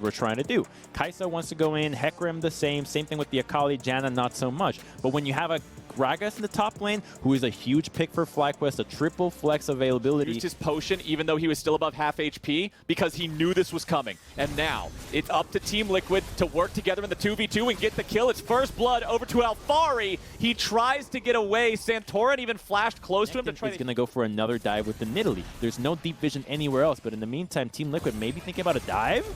we're trying to do. Kai'Sa wants to go in, Hecarim the same thing with the Akali, Janna not so much. But when you have a Gragas in the top lane, who is a huge pick for FlyQuest, a triple flex availability. Used his potion even though he was still above half HP because he knew this was coming. And now it's up to Team Liquid to work together in the 2v2 and get the kill. It's first blood over to Alphari. He tries to get away. Santorin even flashed close to him to try. He's going to go for another dive with the Nidalee. There's no deep vision anywhere else, but in the meantime, Team Liquid maybe thinking about a dive?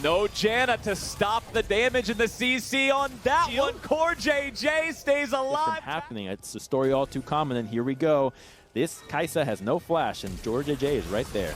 No Janna to stop the damage in the CC on that one. CoreJJ stays alive. From happening. It's a story all too common, and here we go. This Kai'Sa has no flash, and CoreJJ is right there.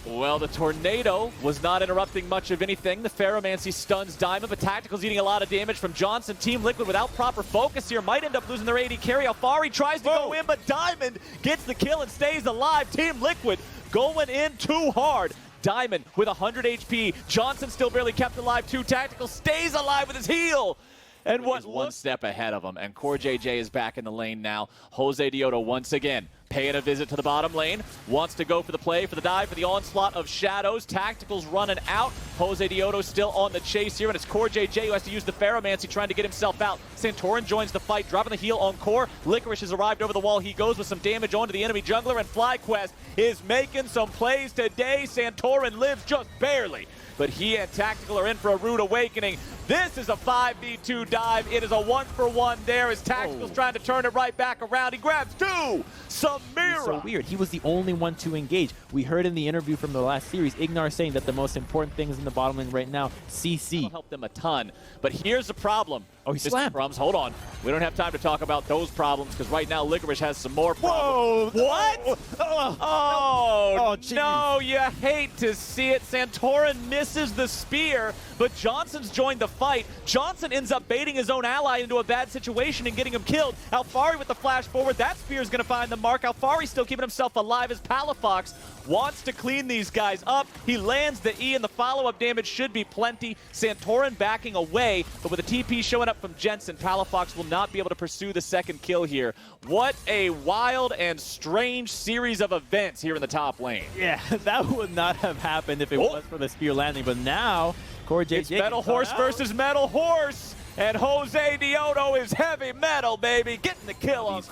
Well, the tornado was not interrupting much of anything. The Ferromancy stuns Diamond, but Tactical's eating a lot of damage from Johnson. Team Liquid without proper focus here might end up losing their AD carry. Alphari tries to go in, but Diamond gets the kill and stays alive. Team Liquid going in too hard. Diamond with 100 HP. Johnson still barely kept alive too. Tactical stays alive with his heal. And what one step ahead of him. And CoreJJ is back in the lane now. Jose Dioto once again paying a visit to the bottom lane. Wants to go for the play, for the dive, for the onslaught of shadows. Tactical's running out. Jose Dioto still on the chase here, and it's CoreJJ who has to use the Ferromancy trying to get himself out. Santorin joins the fight, dropping the heal on Core. Licorice has arrived over the wall. He goes with some damage onto the enemy jungler, and FlyQuest is making some plays today. Santorin lives just barely, but he and Tactical are in for a rude awakening. This is a 5v2 dive. It is a 1-for-1 there as Tactical's trying to turn it right back around. He grabs two. Samira. So weird. He was the only one to engage. We heard in the interview from the last series, Ignar saying that the most important things in the bottom lane right now, CC. That'll help them a ton. But here's the problem. Oh, he slammed. Crumbs, hold on. We don't have time to talk about those problems because right now Licorice has some more problems. Whoa! What? Oh, no, you hate to see it. Santorin misses the spear, but Johnson's joined the fight. Johnson ends up baiting his own ally into a bad situation and getting him killed. Alphari with the flash forward. That spear is going to find the mark. Alphari still keeping himself alive as Palafox wants to clean these guys up. He lands the E, and the follow-up damage should be plenty. Santorin backing away, but with a TP showing up from Jensen, Palafox will not be able to pursue the second kill here. What a wild and strange series of events here in the top lane. Yeah, that would not have happened if it was for the spear landing, but now CoreJJ. It's Metal Horse versus Metal Horse, and Jose Dioto is heavy metal, baby, getting the kill on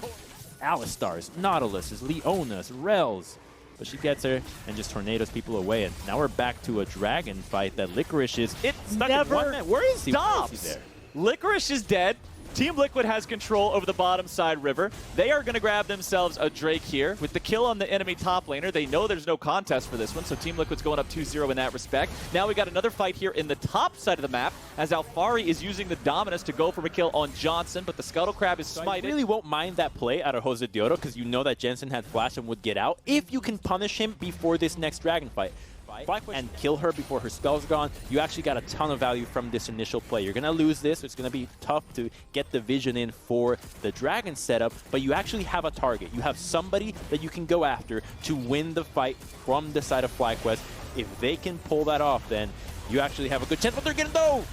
Alistars, Nautiluses, Leonas, Rels. But she gets her and just tornadoes people away. And now we're back to a dragon fight that Licorice is. It's never in 1 minute. Where is he? stops. Where is he there? Licorice is dead. Team Liquid has control over the bottom side river. They are going to grab themselves a Drake here. With the kill on the enemy top laner, they know there's no contest for this one, so Team Liquid's going up 2-0 in that respect. Now we got another fight here in the top side of the map as Alphari is using the Dominus to go for a kill on Johnson, but the Scuttle Crab is smited. I really won't mind that play out of Jose Dioto because you know that Jensen had flash and would get out if you can punish him before this next dragon fight. And kill her before her spell's gone. You actually got a ton of value from this initial play. You're going to lose this. It's going to be tough to get the vision in for the dragon setup, but you actually have a target. You have somebody that you can go after to win the fight from the side of FlyQuest. If they can pull that off, then you actually have a good chance, but they're getting though.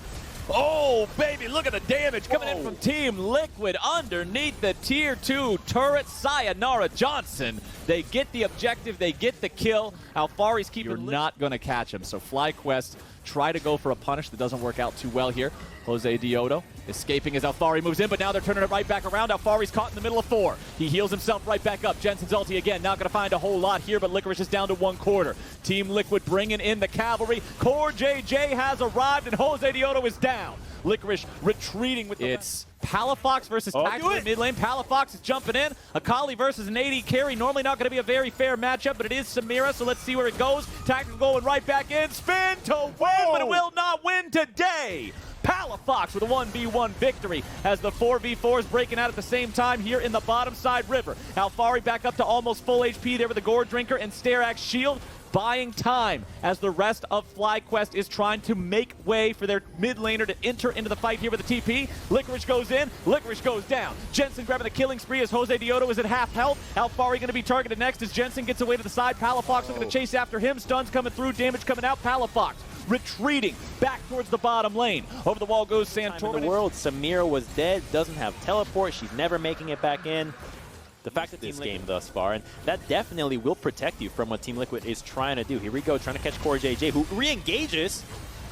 Oh, baby, look at the damage coming in from Team Liquid underneath the Tier 2 turret. Sayonara Johnson. They get the objective. They get the kill. Alphari's keeping. You're not going to catch him. So FlyQuest try to go for a punish that doesn't work out too well here. Jose Dioto escaping as Alphari moves in, but now they're turning it right back around. Alphari's caught in the middle of 4. He heals himself right back up. Jensen's ulti again. Not going to find a whole lot here, but Licorice is down to 1/4. Team Liquid bringing in the cavalry. CoreJJ has arrived, and Jose Dioto is down. Licorice retreating with the... It's Palafox versus Tactical in mid lane. Palafox is jumping in. Akali versus an AD carry. Normally not going to be a very fair matchup, but it is Samira, so let's see where it goes. Tactical going right back in. Spin to win, but it will not win today. Palafox with a 1v1 victory as the 4v4 is breaking out at the same time here in the bottom side river. Alphari back up to almost full HP there with the Gore Drinker and Sterak's shield, buying time as the rest of FlyQuest is trying to make way for their mid laner to enter into the fight here with the TP. Licorice goes in, Licorice goes down. Jensen grabbing the killing spree as Jose Dioto is at half health. Alphari going to be targeted next as Jensen gets away to the side. Palafox looking to chase after him. Stuns coming through, damage coming out. Palafox retreating back towards the bottom lane. Over the wall goes Santorin. In the world, Samira was dead, doesn't have teleport, she's never making it back in. The fact that this game thus far, and that definitely will protect you from what Team Liquid is trying to do. Here we go, trying to catch CoreJJ, who re-engages.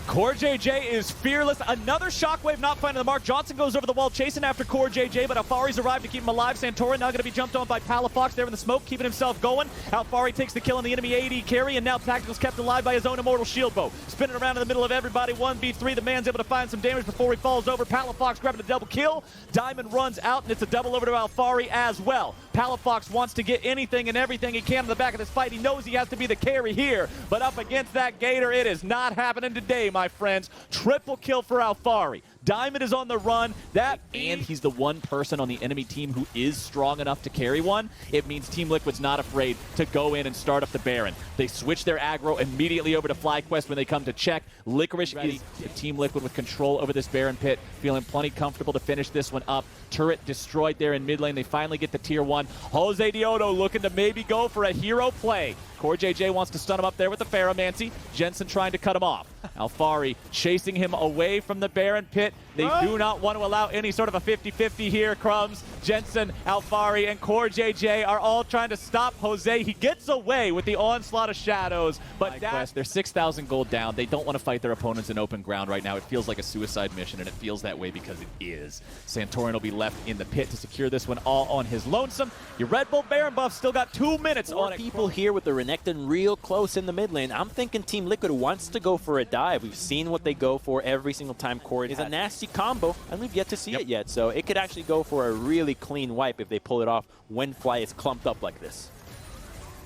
CoreJJ is fearless. Another shockwave not finding the mark. Johnson goes over the wall chasing after CoreJJ, but Alphari's arrived to keep him alive. Santorin now going to be jumped on by Palafox there in the smoke, keeping himself going. Alphari takes the kill on the enemy AD carry, and now Tactical's kept alive by his own immortal shield bow. Spinning around in the middle of everybody, 1v3. The man's able to find some damage before he falls over. Palafox grabbing a double kill. Diamond runs out, and it's a double over to Alphari as well. Palafox wants to get anything and everything he can in the back of this fight. He knows he has to be the carry here, but up against that Gator, it is not happening today, my friends. Triple kill for Alphari. Diamond is on the run. And he's the one person on the enemy team who is strong enough to carry one. It means Team Liquid's not afraid to go in and start up the Baron. They switch their aggro immediately over to FlyQuest when they come to check. Licorice is Team Liquid with control over this Baron pit, feeling plenty comfortable to finish this one up. Turret destroyed there in mid lane. They finally get the tier 1. Jose Diodo looking to maybe go for a hero play. CoreJJ wants to stun him up there with the Pharomancy. Jensen trying to cut him off. Alphari chasing him away from the Baron pit. They do not want to allow any sort of a 50-50 here. Crumbs, Jensen, Alphari, and CoreJJ are all trying to stop Jose. He gets away with the onslaught of shadows, but they're 6,000 gold down. They don't want to fight their opponents in open ground right now. It feels like a suicide mission, and it feels that way because it is. Santorin will be left in the pit to secure this one all on his lonesome. Your Red Bull Baron buff still got 2 minutes on it. People here with the Renekton real close in the mid lane. I'm thinking Team Liquid wants to go for a dive. We've seen what they go for every single time Core is a nasty combo, and we've yet to see it yet. So it could actually go for a really clean wipe if they pull it off when Fly is clumped up like this.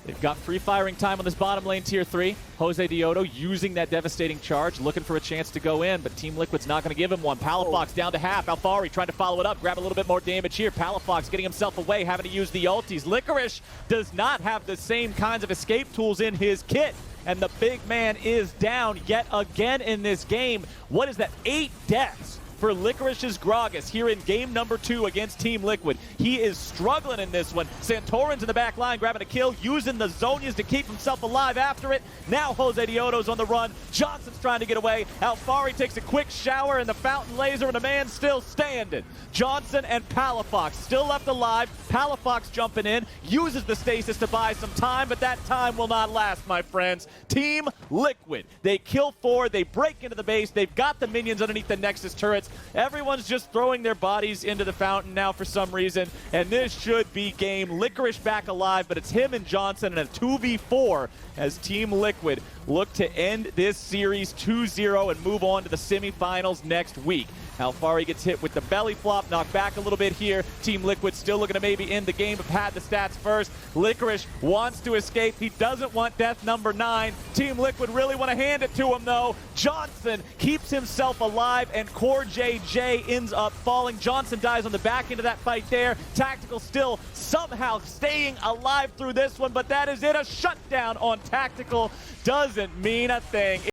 They've got free firing time on this bottom lane tier 3. Jose Diodo using that devastating charge, looking for a chance to go in, but Team Liquid's not going to give him one. Palafox down to half. Alphari trying to follow it up, grab a little bit more damage here. Palafox getting himself away, having to use the ultis. Licorice does not have the same kinds of escape tools in his kit, and the big man is down yet again in this game. What is that? 8 deaths for Licorice's Gragas here in game number 2 against Team Liquid. He is struggling in this one. Santorin's in the back line grabbing a kill, using the Zonias to keep himself alive after it. Now Jose Diodo's on the run. Johnson's trying to get away. Alphari takes a quick shower in the fountain laser, and the man's still standing. Johnson and Palafox still left alive. Palafox jumping in, uses the stasis to buy some time, but that time will not last, my friends. Team Liquid, they kill 4, they break into the base, they've got the minions underneath the Nexus turrets. Everyone's just throwing their bodies into the fountain now for some reason, and this should be game. Licorice back alive, but it's him and Johnson in a 2v4 as Team Liquid look to end this series 2-0 and move on to the semifinals next week. Alphari gets hit with the belly flop, knocked back a little bit here. Team Liquid still looking to maybe end the game, but pad the stats first. Licorice wants to escape. He doesn't want death number 9. Team Liquid really want to hand it to him, though. Johnson keeps himself alive, and CoreJJ ends up falling. Johnson dies on the back end of that fight there. Tactical still somehow staying alive through this one, but that is it. A shutdown on Tactical doesn't mean a thing.